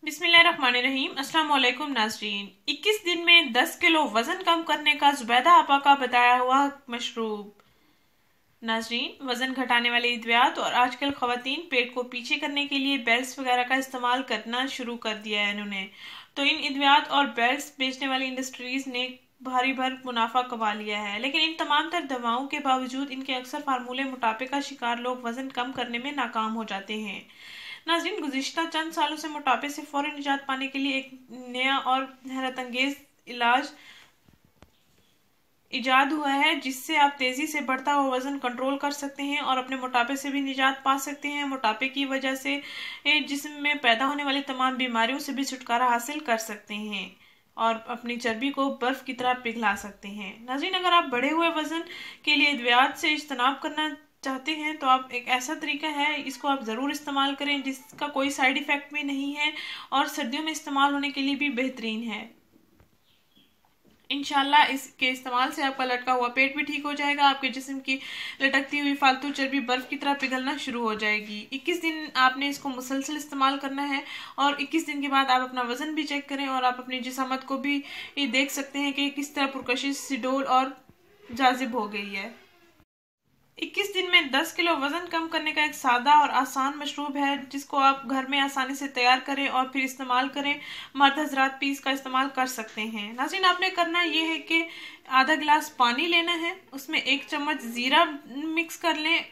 बिस्मिल्लाहिर्रहमानिर्रहीम। अस्सलाम वालेकुम नाज़रीन। 21 दिन में 10 किलो वजन कम करने का जुबैदा आपा का बताया हुआ मशरूब। नाज़रीन, वजन घटाने वाले अद्वियात और आजकल ख़वातीन पेट को पीछे करने के लिए बेल्ट वगैरह का इस्तेमाल करना शुरू कर दिया है इन्होंने। तो इन अद्वियात और बेल्ट बेचने वाली इंडस्ट्रीज ने भारी भर मुनाफा कमा लिया है, लेकिन इन तमाम तर दवाओं के बावजूद इनके अक्सर फार्मूले मोटापे का शिकार लोग वजन कम करने में नाकाम हो जाते हैं। नाज़रीन, गुज़िश्ता चंद सालों से मोटापे से फौरी निजात पाने के लिए एक नया और हैरत अंगेज इलाज इजाद हुआ है, जिससे आप तेजी से बढ़ता हुआ वजन कंट्रोल कर सकते हैं और अपने मोटापे से भी निजात पा सकते हैं। मोटापे की वजह से जिस्म में पैदा होने वाली तमाम बीमारियों से भी छुटकारा हासिल कर सकते हैं और अपनी चर्बी को बर्फ की तरह पिघला सकते हैं। नाज़रीन, अगर आप बढ़े हुए वजन के लिए अद्वियात से इज्तनाब करना चाहते हैं तो आप एक ऐसा तरीका है, इसको आप ज़रूर इस्तेमाल करें जिसका कोई साइड इफ़ेक्ट भी नहीं है और सर्दियों में इस्तेमाल होने के लिए भी बेहतरीन है। इंशाल्लाह इसके इस्तेमाल से आपका लटका हुआ पेट भी ठीक हो जाएगा, आपके जिस्म की लटकती हुई फालतू चर्बी बर्फ की तरह पिघलना शुरू हो जाएगी। 21 दिन आपने इसको मुसलसल इस्तेमाल करना है और 21 दिन के बाद आप अपना वजन भी चेक करें और आप अपनी जिस्मत को भी देख सकते हैं कि किस तरह पुरकशिश सिडोल और जाजिब हो गई है। 21 दिन में 10 किलो वजन कम करने का एक सादा और आसान मशरूब है, जिसको आप घर में आसानी से तैयार करें और फिर इस्तेमाल करें। मर्द हजरात भी इसका इस्तेमाल कर सकते हैं। नाज़रीन, आपने करना ये है कि आधा गिलास पानी लेना है, उसमें 1 चम्मच जीरा मिक्स कर लें।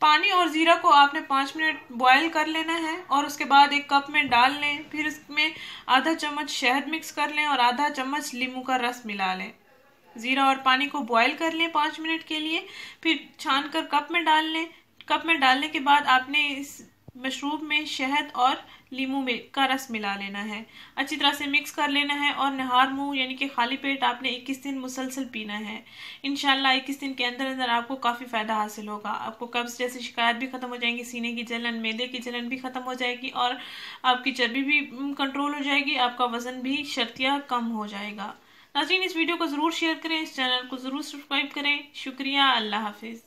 पानी और जीरा को आपने 5 मिनट बॉयल कर लेना है और उसके बाद एक कप में डाल लें। फिर उसमें आधा चम्मच शहद मिक्स कर लें और आधा चम्मच नींबू का रस मिला लें। जीरा और पानी को बॉईल कर लें 5 मिनट के लिए, फिर छान कर कप में डाल लें। कप में डालने के बाद आपने इस मशरूब में शहद और नींबू का रस मिला लेना है, अच्छी तरह से मिक्स कर लेना है और नहार मुंह यानी कि खाली पेट आपने 21 दिन मुसलसल पीना है। इंशाल्लाह 21 दिन के अंदर अंदर आपको काफ़ी फ़ायदा हासिल होगा। आपको कब्ज़ जैसी शिकायत भी ख़त्म हो जाएंगी, सीने की जलन, मैदे की जलन भी ख़त्म हो जाएगी और आपकी चर्बी भी कंट्रोल हो जाएगी, आपका वज़न भी शर्तिया कम हो जाएगा। नाज़रीन, इस वीडियो को ज़रूर शेयर करें, इस चैनल को ज़रूर सब्सक्राइब करें। शुक्रिया, अल्लाह हाफिज़।